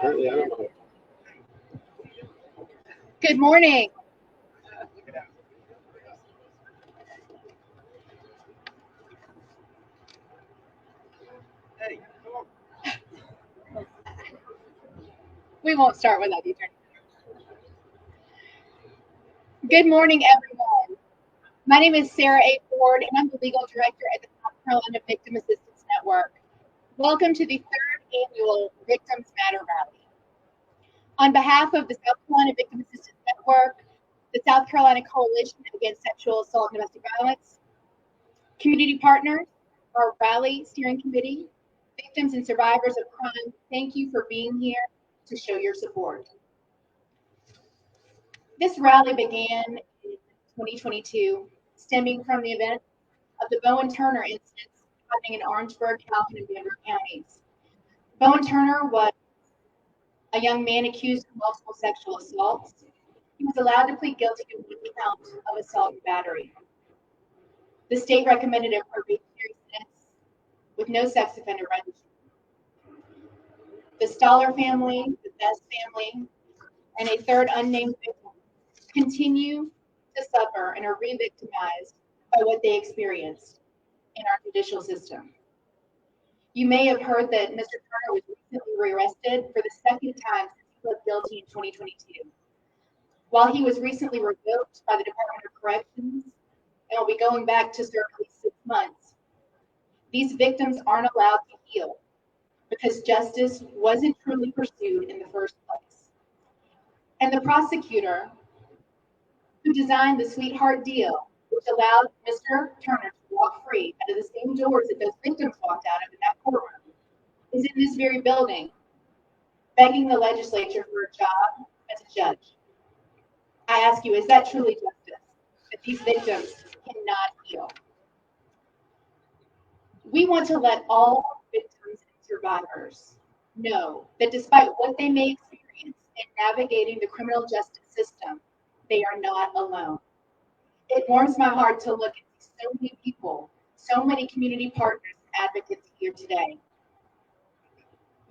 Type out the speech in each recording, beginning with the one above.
Good morning. We won't start with that either. Good morning, everyone. My name is Sarah A. Ford, and I'm the legal director at the South Carolina Victim Assistance Network. Welcome to the third annual Victims Matter Rally. On behalf of the South Carolina Victim Assistance Network, the South Carolina Coalition Against Sexual Assault and Domestic Violence, community partners, our rally steering committee, victims and survivors of crime, thank you for being here to show your support. This rally began in 2022, stemming from the event of the Bowen Turner incident happening in Orangeburg, Calhoun, and Denver counties. Bowen Turner was a young man accused of multiple sexual assaults. He was allowed to plead guilty to one count of assault and battery. The state recommended a probationary sentence with no sex offender registry. The Stoller family, the Best family, and a third unnamed victim continue to suffer and are re-victimized by what they experienced in our judicial system. You may have heard that Mr. Turner was recently rearrested for the second time since he pled guilty in 2022. While he was recently revoked by the Department of Corrections and will be going back to serve at least 6 months, these victims aren't allowed to heal because justice wasn't truly pursued in the first place. And the prosecutor who designed the sweetheart deal, which allowed Mr. Turner to walk free out of the same doors that those victims walked out of in that courtroom, is in this very building, begging the legislature for a job as a judge. I ask you, is that truly justice, that these victims cannot heal? We want to let all victims and survivors know that despite what they may experience in navigating the criminal justice system, they are not alone. It warms my heart to look at so many people, so many community partners and advocates here today.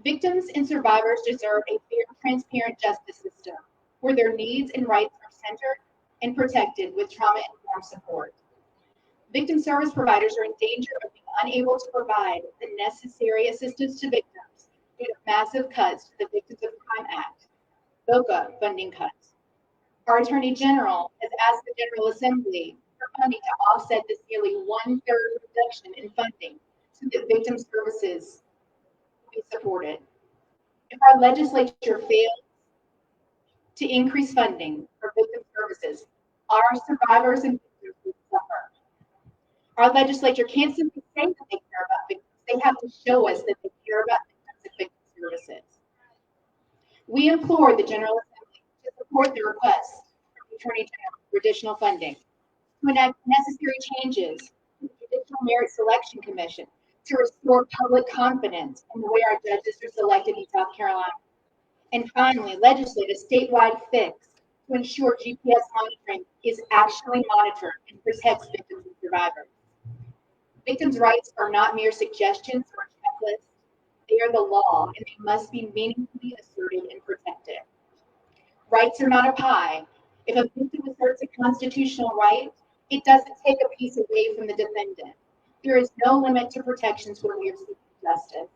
Victims and survivors deserve a fair, transparent justice system where their needs and rights are centered and protected with trauma-informed support. Victim service providers are in danger of being unable to provide the necessary assistance to victims due to massive cuts to the Victims of Crime Act, VOCA funding cuts. Our Attorney General has asked the General Assembly for funding to offset this nearly 1/3 reduction in funding so that victim services be supported. If our legislature fails to increase funding for victim services, our survivors and victims will suffer. Our legislature can't simply say that they care about victims. They have to show us that they care about victims and victim services. We implore the General Assembly to support the request from the Attorney General for additional funding, to enact necessary changes to the Judicial Merit Selection Commission to restore public confidence in the way our judges are selected in South Carolina. And finally, legislate a statewide fix to ensure GPS monitoring is actually monitored and protects victims and survivors. Victims' rights are not mere suggestions or checklists. They are the law, and they must be meaningfully asserted and protected. Rights are not a pie. If a victim asserts a constitutional right, it doesn't take a piece away from the defendant. There is no limit to protections when we are seeking justice.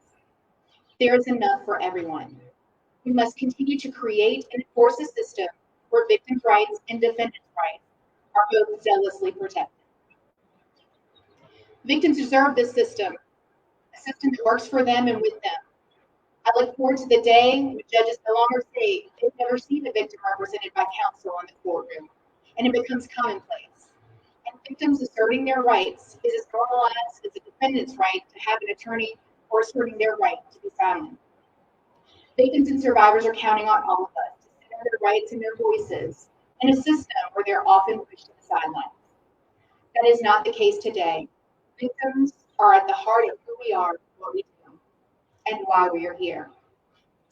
There is enough for everyone. We must continue to create and enforce a system where victims' rights and defendants' rights are both zealously protected. Victims deserve this system, a system that works for them and with them. I look forward to the day when judges no longer say they've never seen a victim represented by counsel in the courtroom, and it becomes commonplace. And victims asserting their rights is as normalized as a defendant's right to have an attorney or asserting their right to be silent. Victims and survivors are counting on all of us to stand their rights and their voices in a system where they're often pushed to the sidelines. That is not the case today. Victims are at the heart of who we are, what we do, and why we are here.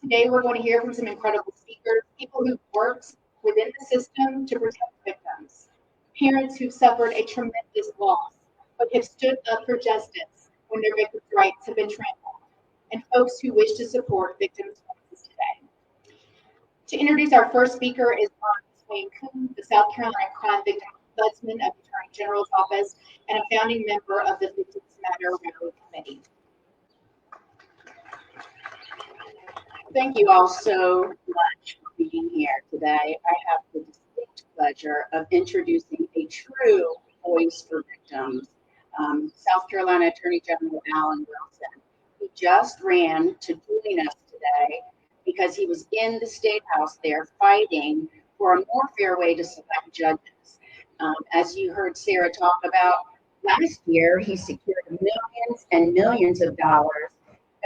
Today, we're going to hear from some incredible speakers, people who've worked within the system to protect victims, parents who've suffered a tremendous loss, but have stood up for justice when their victims' rights have been trampled, and folks who wish to support victims' voices today. To introduce our first speaker is Wayne Coon, the South Carolina Crime Victim Ombudsman of the Attorney General's Office and a founding member of the Victims Matter Review Committee. Thank you all so much for being here today. I have the distinct pleasure of introducing a true voice for victims, South Carolina Attorney General Alan Wilson. He just ran to join us today because he was in the State House there fighting for a more fair way to select judges. As you heard Sarah talk about, last year he secured millions and millions of dollars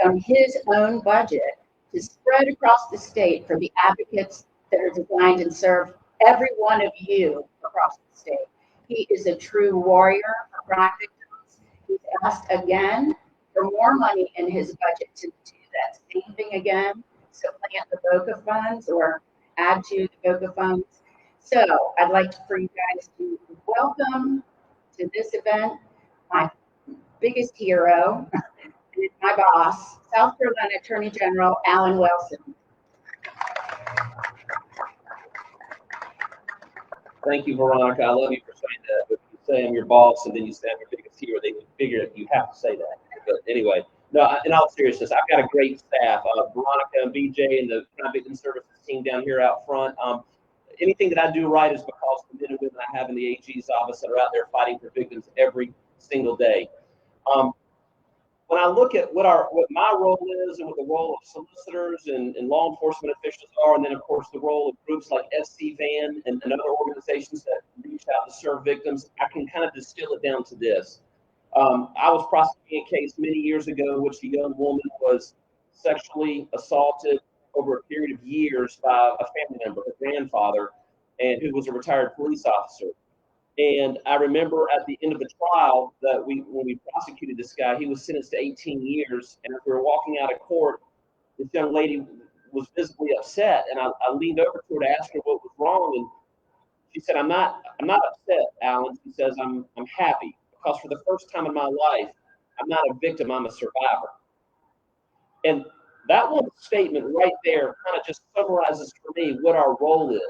on his own budget to spread across the state for the advocates that are designed and serve every one of you across the state. He is a true warrior for crime victims. He's asked again for more money in his budget to do that same thing again, supplant the VOCA funds or add to the VOCA funds. So I'd like for you guys to welcome to this event my biggest hero, my boss, South Carolina Attorney General Alan Wilson. Thank you, Veronica. I love you for saying that. If you say I'm your boss and then you say I'm your biggest hero, they figure you have to say that. But anyway, no, in all seriousness, I've got a great staff. Veronica and BJ and the Crime Victim Services team down here out front. Anything that I do right is because of the men and women I have in the AG's office that are out there fighting for victims every single day. When I look at what my role is and what the role of solicitors and law enforcement officials are, and then of course the role of groups like SCVAN and other organizations that reach out to serve victims, I can kind of distill it down to this. I was prosecuting a case many years ago in which a young woman was sexually assaulted over a period of years by a family member, her grandfather, and who was a retired police officer. And I remember at the end of the trial that when we prosecuted this guy, he was sentenced to 18 years. And as we were walking out of court, this young lady was visibly upset. And I leaned over to her to ask her what was wrong. And she said, I'm not upset, Alan. She says, I'm happy because for the first time in my life, I'm not a victim, I'm a survivor. And that one statement right there kind of just summarizes for me what our role is.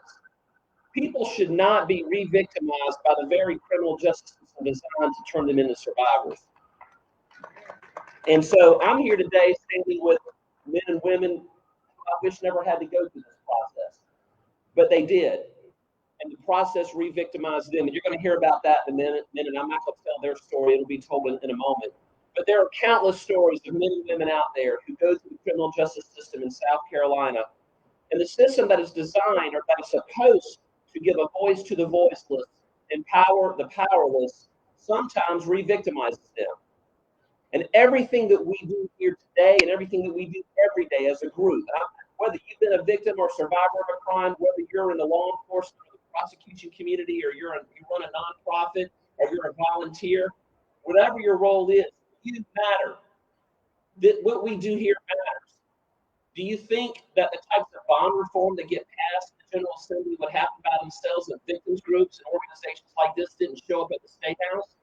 People should not be re-victimized by the very criminal justice system designed to turn them into survivors. And so I'm here today standing with men and women who I wish never had to go through this process, but they did. And the process re-victimized them. And you're going to hear about that in a minute. I'm not going to tell their story. It'll be told in a moment. But there are countless stories of men and women out there who go through the criminal justice system in South Carolina. And the system that is designed or that is supposed to give a voice to the voiceless, empower the powerless, sometimes re-victimizes them. And everything that we do here today and everything that we do every day as a group, whether you've been a victim or survivor of a crime, whether you're in the law enforcement or the prosecution community, or you run a nonprofit, or you're a volunteer, whatever your role is, you matter. What we do here matters. Do you think that the types of bond reform that get passed in the General Assembly would happen by themselves if victims groups and organizations like this didn't show up at the State House?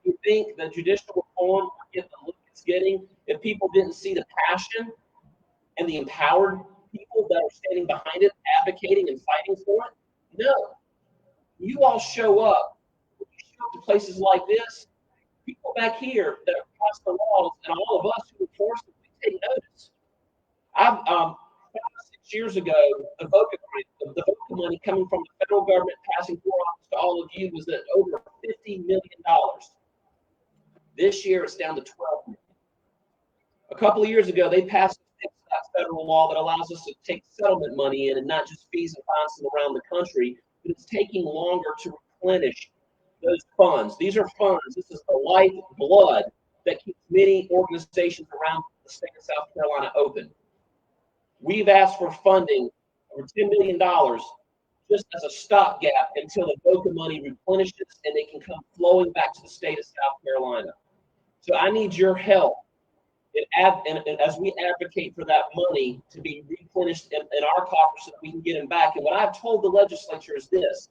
Do you think that judicial reform would get the look it's getting if people didn't see the passion and the empowered people that are standing behind it, advocating and fighting for it? No. You all show up. When you show up to places like this, people back here that have passed the laws and all of us who enforce them, we take notice. 5 or 6 years ago, the VOCA money coming from the federal government passing for office to all of you was at over $50 million. This year, it's down to $12 million. A couple of years ago, they passed a federal law that allows us to take settlement money in and not just fees and fines from around the country, but it's taking longer to replenish those funds. These are funds. This is the lifeblood that keeps many organizations around the state of South Carolina open. We've asked for funding over $10 million just as a stopgap until the VOCA money replenishes and they can come flowing back to the state of South Carolina. So I need your help and as we advocate for that money to be replenished in our coffers so that we can get them back. And what I've told the legislature is this: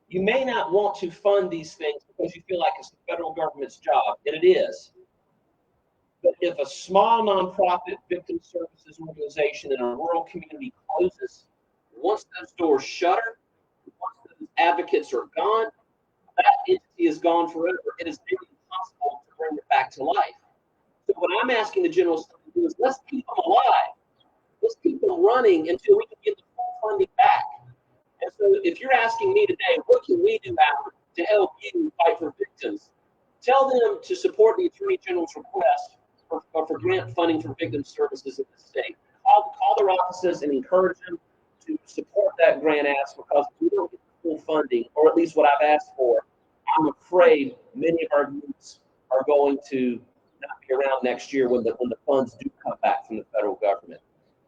you may not want to fund these things because you feel like it's the federal government's job, and it is. But if a small nonprofit victim services organization in a rural community closes, once those doors shutter, once those advocates are gone, that entity is gone forever. It is nearly impossible to bring it back to life. So what I'm asking the General Assembly to do is let's keep them alive. Let's keep them running until we can get the full funding back. And so if you're asking me today, what can we do, Alan, to help you fight for victims? Tell them to support the Attorney General's request for grant funding for victim services in the state. Call their offices and encourage them to support that grant ask, because if we don't get the full funding, or at least what I've asked for, I'm afraid many of our groups are going to not be around next year when the funds do come back from the federal government.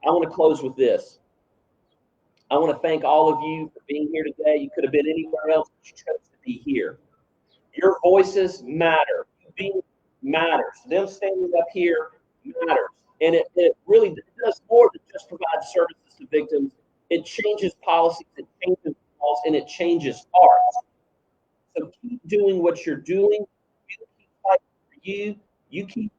I want to close with this. I want to thank all of you for being here today. You could have been anywhere else, but you chose to be here. Your voices matter. Being matters. Them standing up here matters. And it really does more than just provide services to victims. It changes policies, it changes laws, and it changes hearts. So keep doing what you're doing. You keep fighting for you. You keep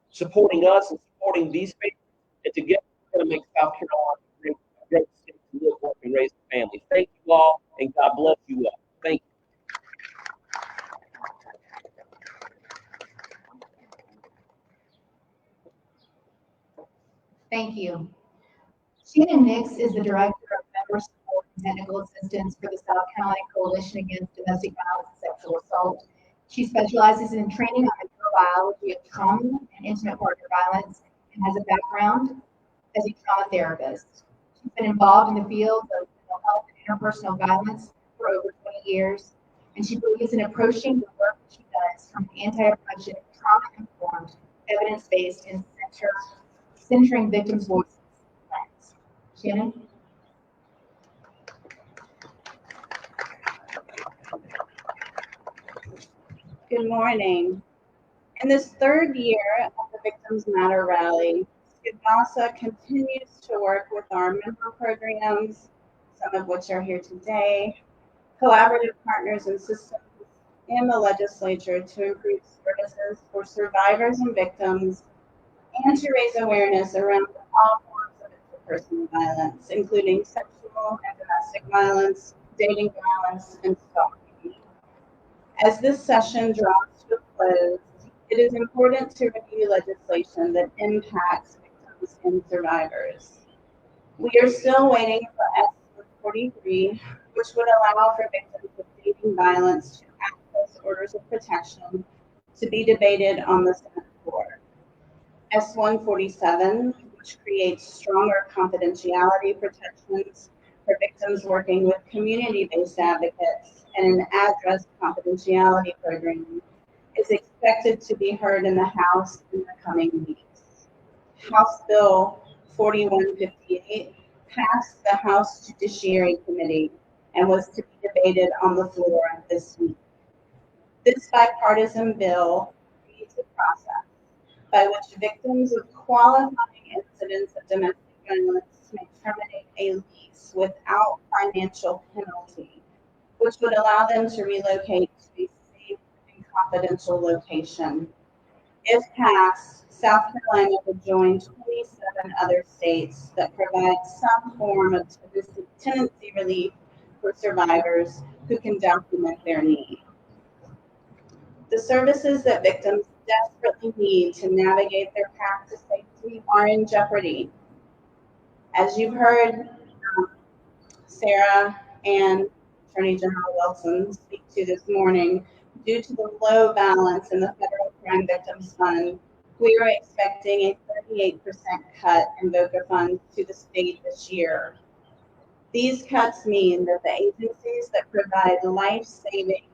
supporting us and supporting these people. And together we're going to make South Carolina a great state to live, work, and raise a family. Thank you all, and God bless you all. Thank you. Thank you. Shannon Nix is the Director of Member Support and Technical Assistance for the South Carolina Coalition Against Domestic Violence and Sexual Assault. She specializes in training on the neurobiology of trauma and intimate partner violence and has a background as a trauma therapist. She's been involved in the field of mental health and interpersonal violence for over 20 years, and she believes in approaching the work that she does from an anti-oppression, trauma-informed, evidence-based, and centering victims' voices. Thanks. Shannon? Good morning. In this third year of the Victims Matter rally, SCDMASA continues to work with our member programs, some of which are here today, collaborative partners and systems, and the legislature to improve services for survivors and victims, and to raise awareness around all forms of interpersonal violence, including sexual and domestic violence, dating violence, and stalking. As this session draws to a close, it is important to review legislation that impacts victims and survivors. We are still waiting for S 43, which would allow for victims of dating violence to access orders of protection, to be debated on the Senate floor. S 147, which creates stronger confidentiality protections for victims working with community-based advocates and an address confidentiality program, is expected to be heard in the House in the coming weeks. House Bill 4158 passed the House Judiciary Committee and was to be debated on the floor this week. This bipartisan bill leads a process by which victims of qualifying incidents of domestic violence may terminate a lease without financial penalty, which would allow them to relocate to a safe and confidential location. If passed, South Carolina would join 27 other states that provide some form of tenancy relief for survivors who can document their need. The services that victims desperately need to navigate their path to safety are in jeopardy. As you've heard Sarah and Attorney General Wilson speak to this morning, due to the low balance in the Federal Crime Victims Fund, we are expecting a 38% cut in VOCA funds to the state this year. These cuts mean that the agencies that provide life-saving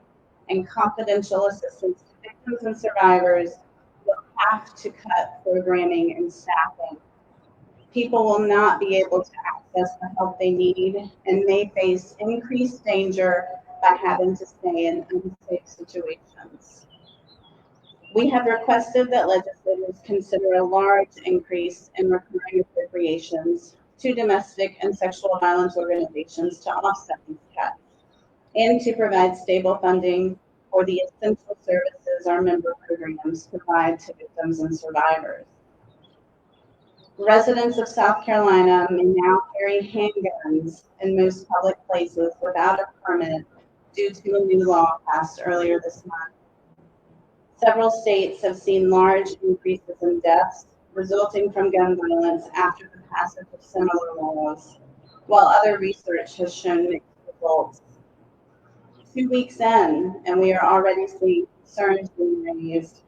and confidential assistance to victims and survivors will have to cut programming and staffing. People will not be able to access the help they need and may face increased danger by having to stay in unsafe situations. We have requested that legislators consider a large increase in recurring appropriations to domestic and sexual violence organizations to offset these cuts, and to provide stable funding for the essential services our member programs provide to victims and survivors. Residents of South Carolina may now carry handguns in most public places without a permit due to a new law passed earlier this month. Several states have seen large increases in deaths resulting from gun violence after the passage of similar laws, while other research has shown mixed results. 2 weeks in, and we are already seeing concerns being raised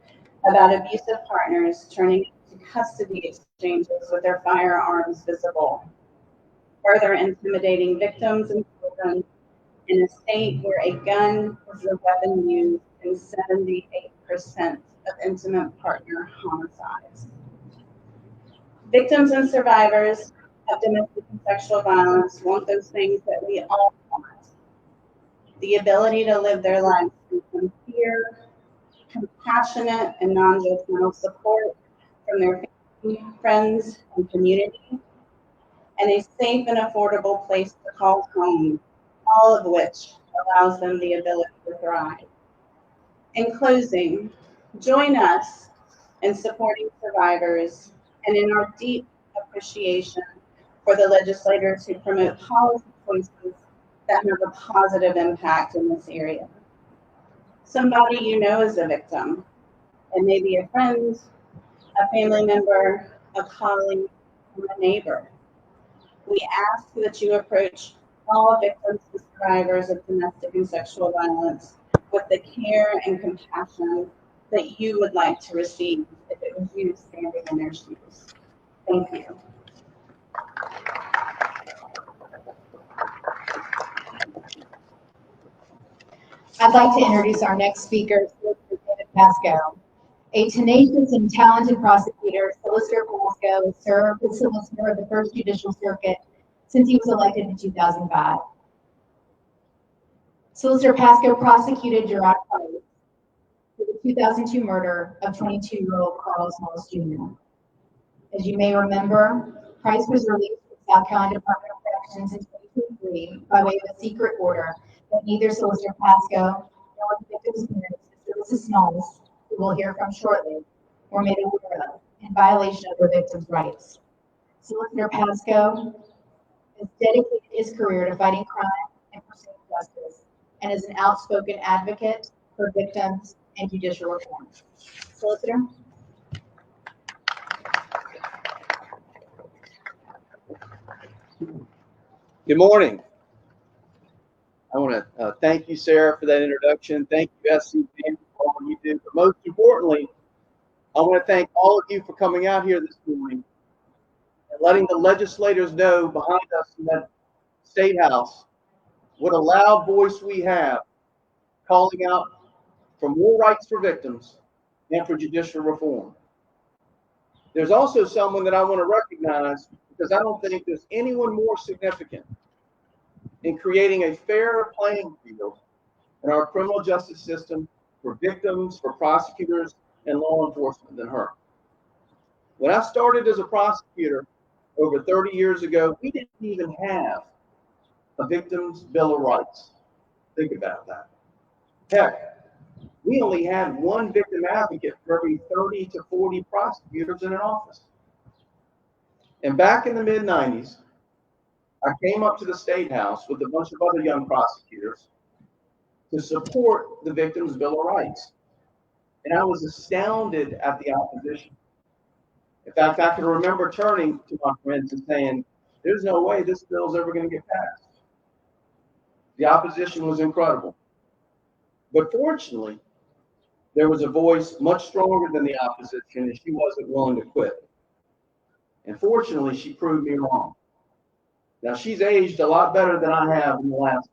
about abusive partners turning into custody exchanges with their firearms visible, further intimidating victims and children in a state where a gun is the weapon used in 78% of intimate partner homicides. Victims and survivors of domestic and sexual violence want those things that we all want. The ability to live their lives free from fear, compassionate and non-judgmental support from their family, friends, and community, and a safe and affordable place to call home, all of which allows them the ability to thrive. In closing, join us in supporting survivors and in our deep appreciation for the legislators who promote policy choices that have a positive impact in this area. Somebody you know is a victim. It may be a friend, a family member, a colleague, or a neighbor. We ask that you approach all victims and survivors of domestic and sexual violence with the care and compassion that you would like to receive if it was you standing in their shoes. Thank you. I'd like to introduce our next speaker, Solicitor David Pasco. A tenacious and talented prosecutor, Solicitor Pasco has served as Solicitor of the First Judicial Circuit since he was elected in 2005. Solicitor Pasco prosecuted Gerard Price for the 2002 murder of 22-year-old Carlos Mullis Jr. As you may remember, Price was released from South Carolina Department of Corrections in 2023 by way of a secret order that neither Solicitor Pasco nor the victim's parents, Mr. and Mrs. Knowles, who we'll hear from shortly, were made aware of in violation of their victims' rights. Solicitor Pasco has dedicated his career to fighting crime and pursuing justice, and is an outspoken advocate for victims and judicial reform. Solicitor? Good morning. I want to thank you, Sarah, for that introduction. Thank you, SCP, for all you do. But most importantly, I want to thank all of you for coming out here this morning and letting the legislators know behind us in that State House what a loud voice we have calling out for more rights for victims and for judicial reform. There's also someone that I want to recognize because I don't think there's anyone more significant in creating a fair playing field in our criminal justice system for victims, for prosecutors, and law enforcement than her. When I started as a prosecutor over 30 years ago, we didn't even have a victim's bill of rights. Think about that. Heck, we only had one victim advocate for every 30 to 40 prosecutors in an office. And back in the mid-90s, I came up to the State House with a bunch of other young prosecutors to support the Victims' Bill of Rights. And I was astounded at the opposition. In fact, I can remember turning to my friends and saying, there's no way this bill is ever going to get passed. The opposition was incredible. But fortunately, there was a voice much stronger than the opposition, and she wasn't willing to quit. And fortunately, she proved me wrong. Now, she's aged a lot better than I have in the last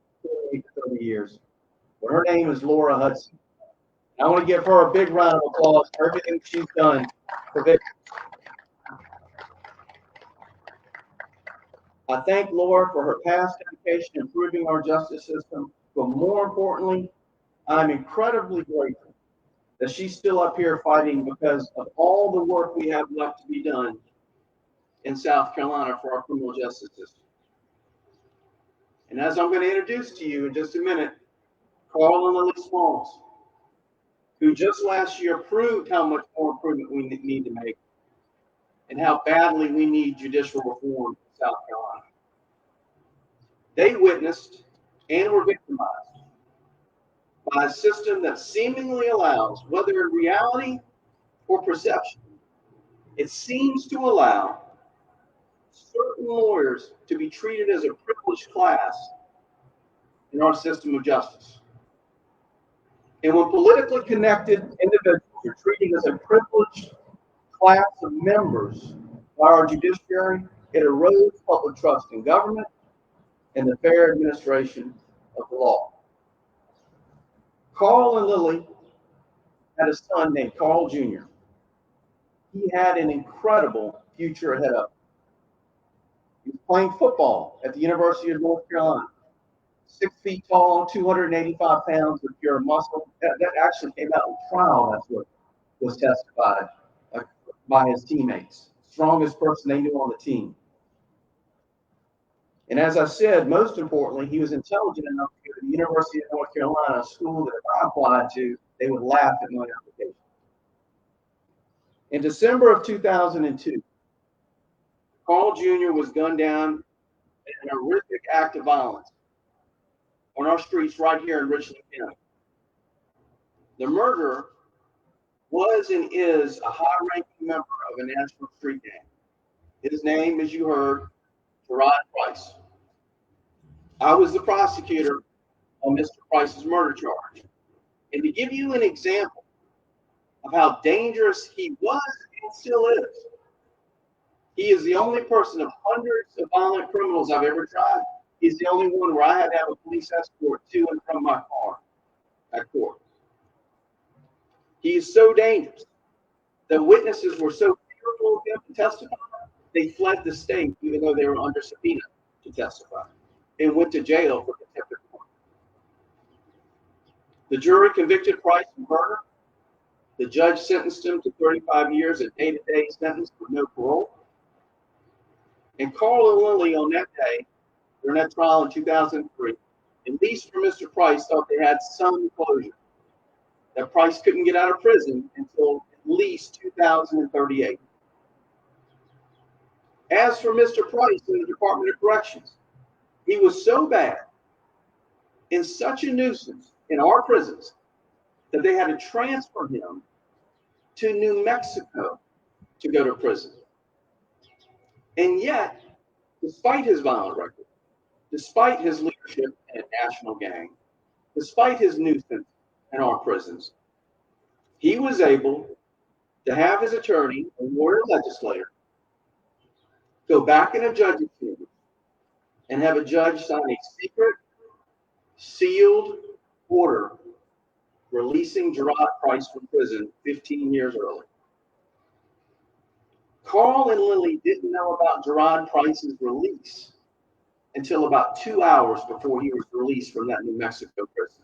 28 to 30 years. But her name is Laura Hudson. I want to give her a big round of applause for everything she's done for victims. I thank Laura for her past dedication in improving our justice system, but more importantly, I'm incredibly grateful that she's still up here fighting because of all the work we have left to be done in South Carolina for our criminal justice system. And as I'm going to introduce to you in just a minute, Carl and Lily Smalls, who just last year proved how much more improvement we need to make. and how badly we need judicial reform in South Carolina. They witnessed and were victimized by a system that seemingly allows, whether in reality or perception, it seems to allow certain lawyers to be treated as a privileged class in our system of justice. And when politically connected individuals are treated as a privileged class of members by our judiciary, it erodes public trust in government and the fair administration of the law. Carl and Lily had a son named Carl Jr. He had an incredible future ahead of him. He was playing football at the University of North Carolina. 6 feet tall, 285 pounds of pure muscle. That actually came out in trial. That's what was testified by his teammates. Strongest person they knew on the team. And as I said, most importantly, he was intelligent enough to go to the University of North Carolina, a school that if I applied to, they would laugh at my application. In December of 2002, Carl Jr. was gunned down in an horrific act of violence on our streets right here in Richland County. The murderer was and is a high-ranking member of a national street gang. His name, as you heard, Gerard Price. I was the prosecutor on Mr. Price's murder charge. And to give you an example of how dangerous he was and still is, he is the only person of hundreds of violent criminals I've ever tried. He's the only one where I had to have a police escort to and from my car at court. He is so dangerous that witnesses were so fearful of him to testify, they fled the state even though they were under subpoena to testify and went to jail for contempt of court. The jury convicted Price of murder. The judge sentenced him to 35 years a day-to-day sentence with no parole. And Carl and Lily on that day, during that trial in 2003, at least for Mr. Price, thought they had some closure. That Price couldn't get out of prison until at least 2038. As for Mr. Price in the Department of Corrections, he was so bad and such a nuisance in our prisons that they had to transfer him to New Mexico to go to prison. And yet, despite his violent record, despite his leadership in a national gang, despite his nuisance in our prisons, he was able to have his attorney, a lawyer legislator, go back in a judge's chamber and have a judge sign a secret, sealed order releasing Gerard Price from prison 15 years early. Carl and Lily didn't know about Gerard Price's release until about 2 hours before he was released from that New Mexico prison.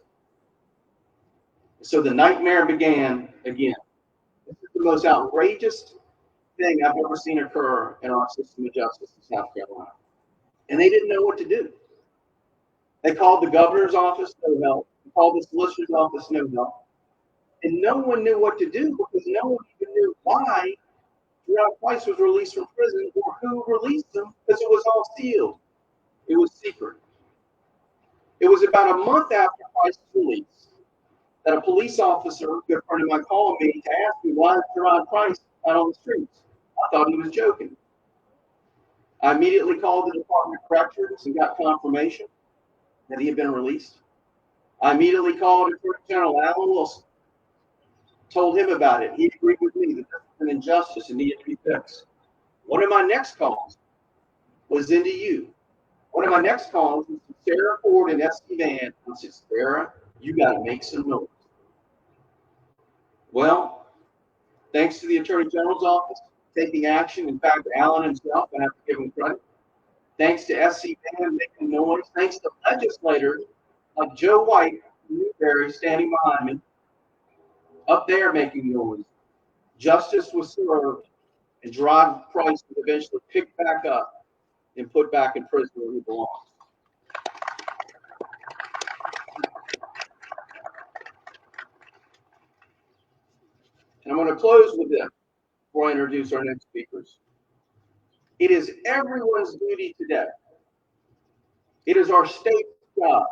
So the nightmare began again. This is the most outrageous thing I've ever seen occur in our system of justice in South Carolina. And they didn't know what to do. They called the governor's office, no help. They called the solicitor's office, no help. And no one knew what to do because no one even knew why Gerard Price was released from prison or who released him because it was all sealed. It was secret. It was about a month after Price's release that a police officer, a good friend of mine, called me to ask me why is Gerard Price out on the streets. I thought he was joking. I immediately called the Department of Corrections and got confirmation that he had been released. I immediately called Attorney General Alan Wilson, told him about it. He agreed with me that this was an injustice and needed to be fixed. One of my next calls was into you. One of my next calls was to Sarah Ford and S.C. Van. I said, Sarah, you got to make some noise. Well, thanks to the Attorney General's office taking action, in fact, Alan himself, I have to give him credit. Thanks to S.C. Van making noise. Thanks to legislators like Joe White from Newberry standing behind me, up there making noise. Justice was served, and Gerard Price was eventually picked back up and put back in prison where he belongs. And I'm going to close with this before I introduce our next speakers. It is everyone's duty today. It is our state's job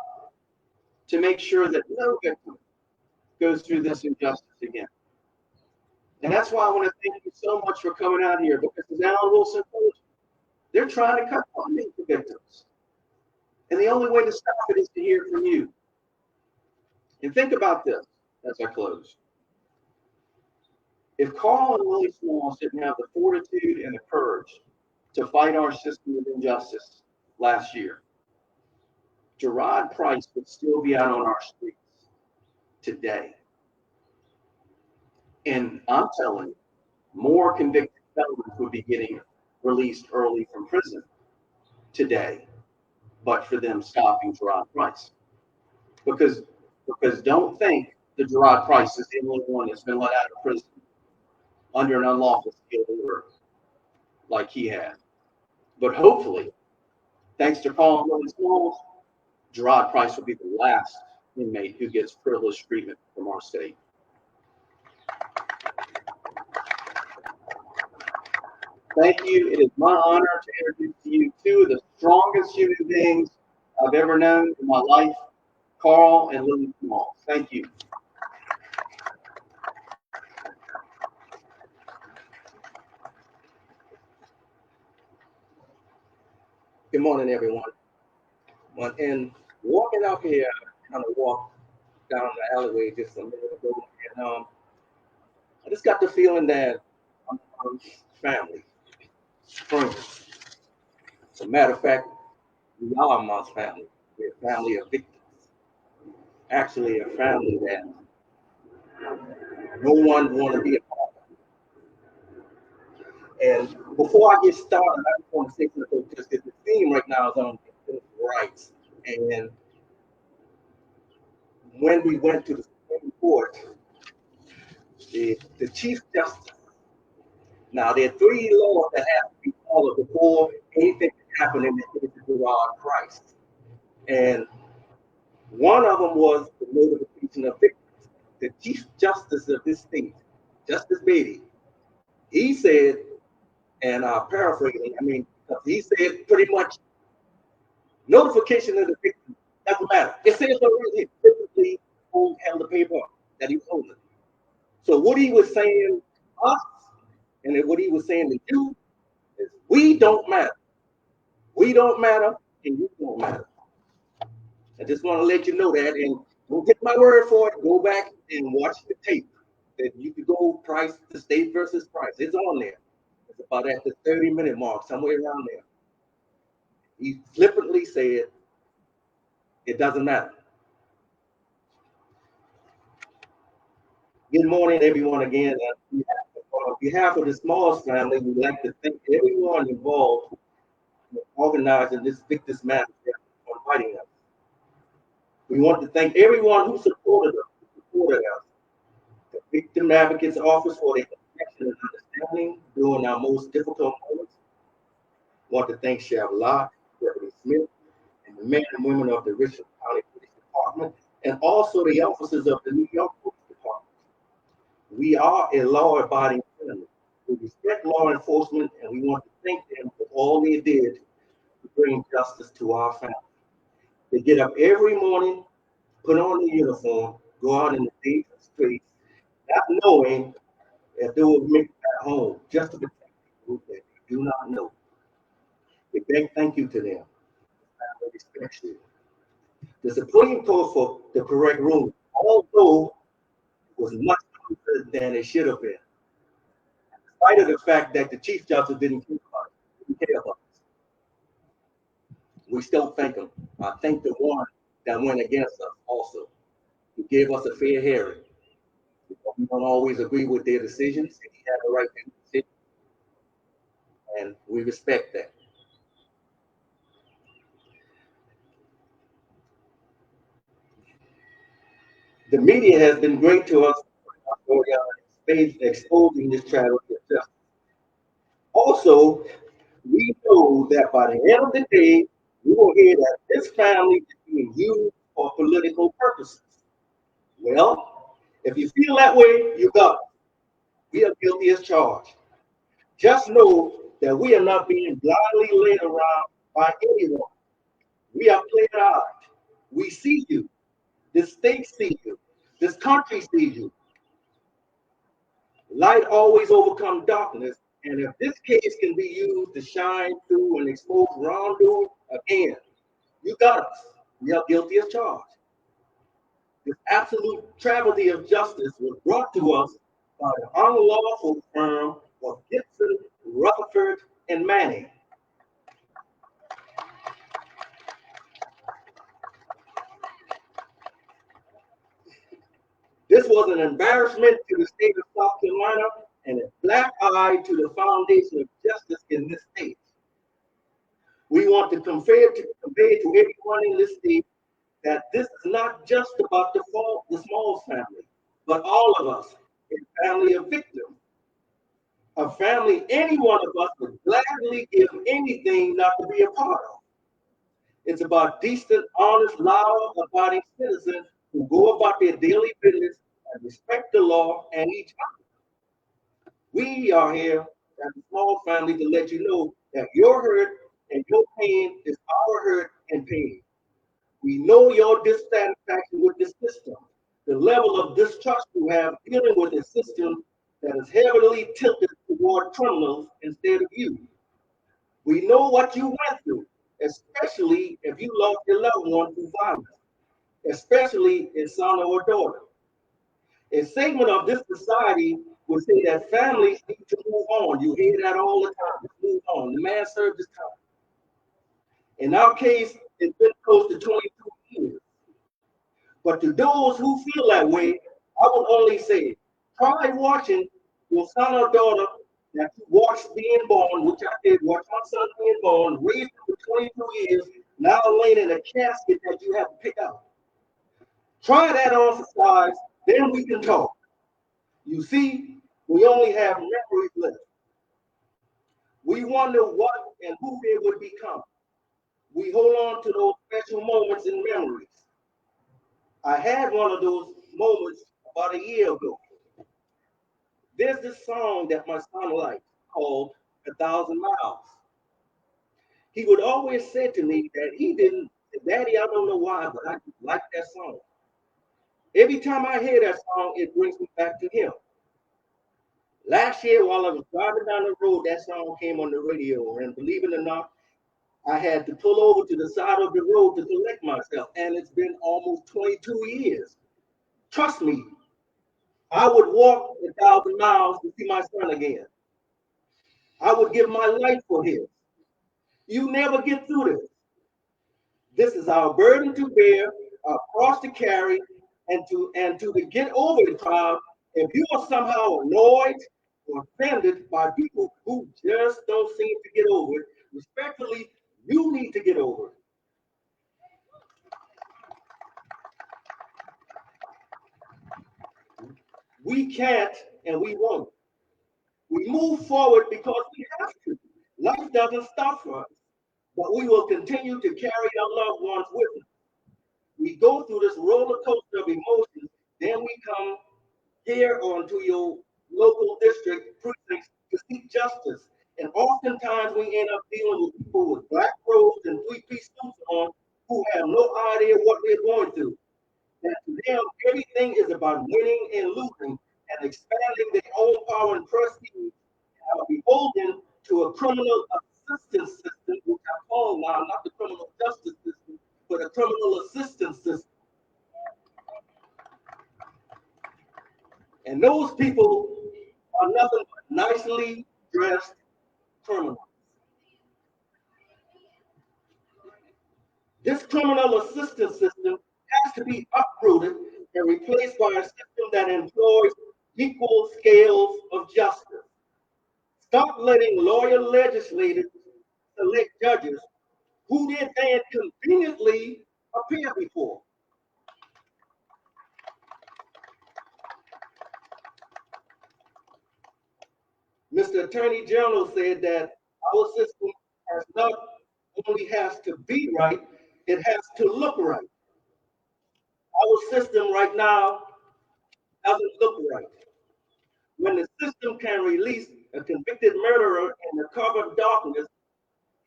to make sure that no victim goes through this injustice again. And that's why I want to thank you so much for coming out here, because as Alan Wilson told you, they're trying to cut funding for victims. And the only way to stop it is to hear from you. And think about this as I close. If Carl and Willie Smalls didn't have the fortitude and the courage to fight our system of injustice last year, Gerard Price would still be out on our streets today. And I'm telling you, more convicted felons would be getting released early from prison today, but for them stopping Gerard Price. Because don't think that Gerard Price is the only one that's been let out of prison under an unlawful skilled order like he had. But hopefully, thanks to Carl and Willie Smalls, Gerard Price will be the last inmate who gets privileged treatment from our state. Thank you. It is my honor to introduce to you two of the strongest human beings I've ever known in my life, Carl and Willie Smalls. Thank you. Good morning, everyone. And walking up here, I kind of walked down the alleyway just a minute ago, and I just got the feeling that I'm family, friends. As a matter of fact, we are my family. We're a family of victims. Actually, a family that no one want to be a part of. And before I get started, I just want to say something, because the theme right now is on victims' rights. And when we went to the Supreme Court, the Chief Justice, now there are 3 laws that have to be followed before anything can happen in the case of Gerard Price. And one of them was the notification of victims. The Chief Justice of this state, Justice Beatty, he said, and I'm paraphrasing, he said pretty much notification of the victim doesn't matter. It says already, typically held the paper that he was holding. So what he was saying to us, and what he was saying to you, is we don't matter. We don't matter, and you don't matter. I just want to let you know that, and don't get my word for it. Go back and watch the tape. That you could go Price, the state versus Price. It's on there. It's about at the 30-minute mark, somewhere around there. He flippantly said, it doesn't matter. Good morning, everyone, again. On behalf of the Smalls family, we'd like to thank everyone involved in organizing this victims matter for inviting us. We want to thank everyone who supported us. The Victim Advocates Office for their connection and understanding during our most difficult moments. We want to thank Sheriff Locke, Deputy Smith, and the men and women of the Richland County Police Department, and also the officers of the New York Police Department. We are a law-abiding family. We respect law enforcement, and we want to thank them for all they did to bring justice to our family. They get up every morning, put on their uniform, go out in the days and streets, not knowing if they will make it at home, just to protect people that they do not know. A big thank you to them. I respect you. The Supreme Court for the correct ruling, although it was much quicker than it should have been, in spite of the fact that the Chief Justice didn't care about us. We still thank him. I thank the one that went against us also. He gave us a fair hearing. We don't always agree with their decisions, and he had the right to decision, and we respect that. The media has been great to us exposing this tragedy of justice. Also, we know that by the end of the day, we will hear that this family is being used for political purposes. Well, if you feel that way, you got it. We are guilty as charged. Just know that we are not being blindly led around by anyone. We are clear-eyed. We see you. This state sees you. This country sees you. Light always overcomes darkness, and if this case can be used to shine through and expose wrongdoing, again, you got us. We are guilty as charged. This absolute travesty of justice was brought to us by the unlawful firm of Gibson, Rutherford, and Manning. This was an embarrassment to the state of South Carolina and a black eye to the foundation of justice in this state. We want to convey to everyone in this state that this is not just about the Smalls family, but all of us, a family of victims, a family any one of us would gladly give anything not to be a part of. It's about decent, honest, law-abiding citizens who go about their daily business and respect the law and each other. We are here as a small family to let you know that your hurt and your pain is our hurt and pain. We know your dissatisfaction with the system, the level of distrust you have dealing with a system that is heavily tilted toward criminals instead of you. We know what you went through, especially if you lost your loved one to violence, especially a son or a daughter. A segment of this society would say that families need to move on. You hear that all the time. Just move on. The man served his time. In our case, it's been close to 22 years. But to those who feel that way, I would only say, try watching your son or daughter that you watched being born, which I did, watch my son being born, raised him for 22 years, now laying in a casket that you have to pick out. Try that on for size, then we can talk. You see, we only have memories left. We wonder what and who they would become. We hold on to those special moments and memories. I had one of those moments about a year ago. There's this song that my son liked called 1,000 Miles. He would always say to me that he didn't, Daddy, I don't know why, but I like that song. Every time I hear that song, it brings me back to him. Last year, while I was driving down the road, that song came on the radio, and believe it or not, I had to pull over to the side of the road to collect myself, and it's been almost 22 years. Trust me, I would walk 1,000 miles to see my son again. I would give my life for him. You never get through this. This is our burden to bear, our cross to carry, and to get over the trial. If you are somehow annoyed or offended by people who just don't seem to get over it, respectfully, you need to get over it. We can't and we won't. We move forward because we have to. Life doesn't stop for us, but we will continue to carry our loved ones with us. We go through this roller coaster of emotions, then we come here onto your local district precincts to seek justice. And oftentimes we end up dealing with people with black robes and three-piece suits on who have no idea what they're going through. That to them, everything is about winning and losing and expanding their own power and prestige and are beholden to a criminal assistance system, which I call now not the criminal justice system, but a criminal assistance system. And those people are nothing but nicely dressed criminals. This criminal assistance system has to be uprooted and replaced by a system that employs equal scales of justice. Stop letting lawyer legislators select judges who they then conveniently appear before. Mr. Attorney General said that our system has not only has to be right, it has to look right. Our system right now doesn't look right. When the system can release a convicted murderer in the cover of darkness,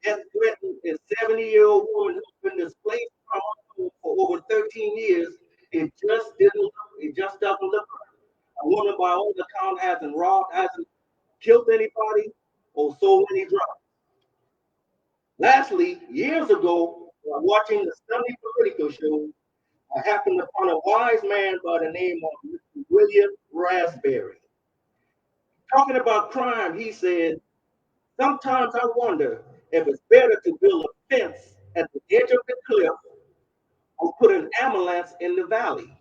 as threatened a 70-year-old woman who's been displaced from her home for over 13 years, it just doesn't look right. A woman by all accounts hasn't killed anybody or sold any drugs. Lastly, years ago, while watching the Sunday political show, I happened upon a wise man by the name of Mr. William Raspberry. Talking about crime, he said, sometimes I wonder if it's better to build a fence at the edge of the cliff or put an ambulance in the valley.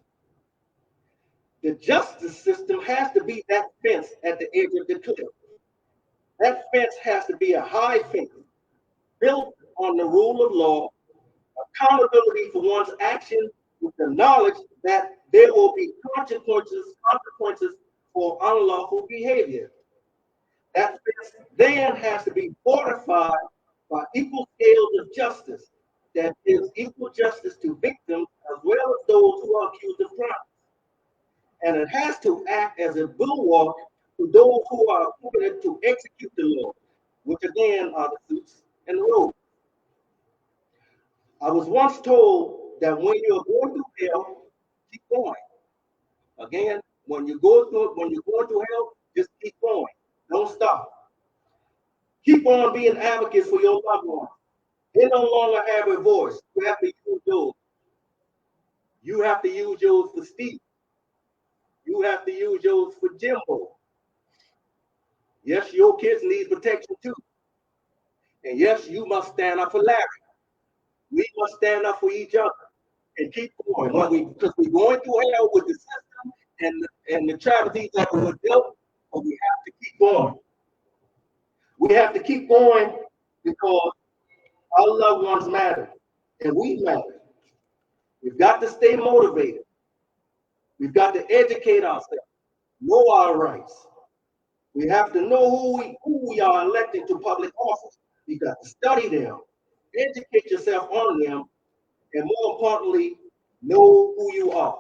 The justice system has to be that fence at the edge of the cliff. That fence has to be a high fence built on the rule of law, accountability for one's action with the knowledge that there will be consequences for unlawful behavior. That fence then has to be fortified by equal scales of justice that gives equal justice to victims as well as those who are accused of crimes. And it has to act as a bulwark to those who are appointed to execute the law, which again are the suits and the rules. I was once told that when you're going through hell, keep going. Again, when you're going through hell, just keep going. Don't stop. Keep on being advocates for your loved ones. They no longer have a voice. You have to use yours. You have to use yours for Steve. You have to use yours for Jimbo. Yes, your kids need protection too. And yes, you must stand up for Larry. We must stand up for each other and keep going. Because we're going through hell with the system and the tragedies that were dealt, but we have to keep going. We have to keep going because our loved ones matter and we matter. We've got to stay motivated. We've got to educate ourselves, know our rights. We have to know who we are elected to public office. You got to study them, educate yourself on them, and more importantly, know who you are,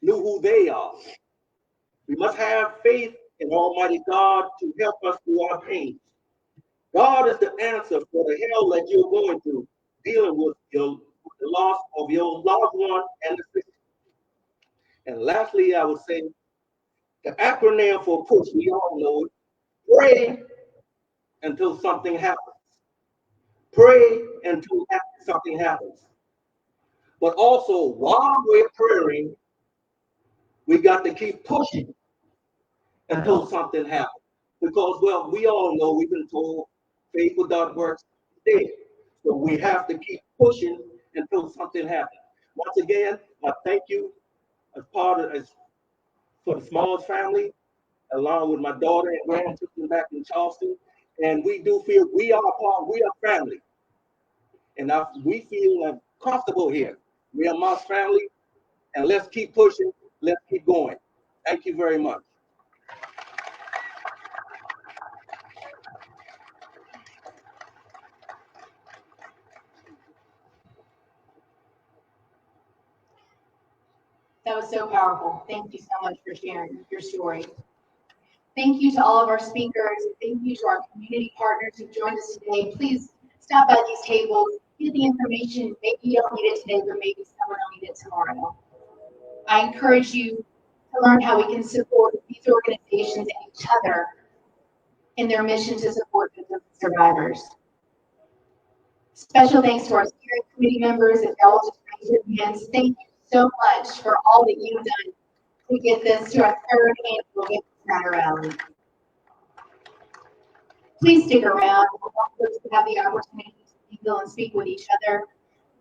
know who they are. We must have faith in Almighty God to help us through our pains. God is the answer for the hell that you're going through, dealing with the loss of your loved one and the system. And lastly, I would say the acronym for PUSH, we all know it. Pray until something happens. Pray until something happens. But also, while we're praying, we got to keep pushing until something happens. Because, well, we all know, we've been told, faith without works is dead. So we have to keep pushing until something happens. Once again, I thank you for the Smalls family, along with my daughter and grandchildren back in Charleston. And we do feel we are family. And we feel comfortable here. We are Moss family, and let's keep pushing, let's keep going. Thank you very much. That was so powerful. Thank you so much for sharing your story. Thank you to all of our speakers. Thank you to our community partners who joined us today. Please stop by these tables, get the information. Maybe you don't need it today, but maybe someone will need it tomorrow. I encourage you to learn how we can support these organizations and each other in their mission to support victims and survivors. Special thanks to our steering committee members and y'all just raise your hands. Thank you so much for all that you've done to get this to our third annual Victims Matter Rally. Please stick around. We'll also have the opportunity to mingle and speak with each other.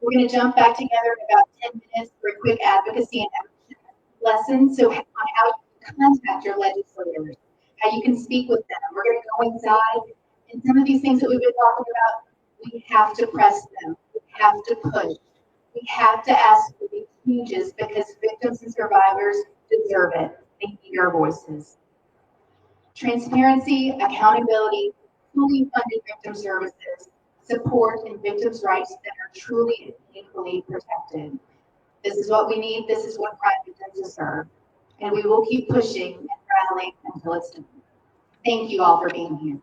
We're going to jump back together in about 10 minutes for a quick advocacy and action lesson. So on how you can contact your legislators, how you can speak with them. We're going to go inside, and some of these things that we've been talking about, we have to press them. We have to push. We have to ask for these changes because victims and survivors deserve it. They need your voices. Transparency, accountability, fully funded victim services, support, and victims' rights that are truly and equally protected. This is what we need. This is what crime victims deserve. and we will keep pushing and rallying until it's done. Thank you all for being here.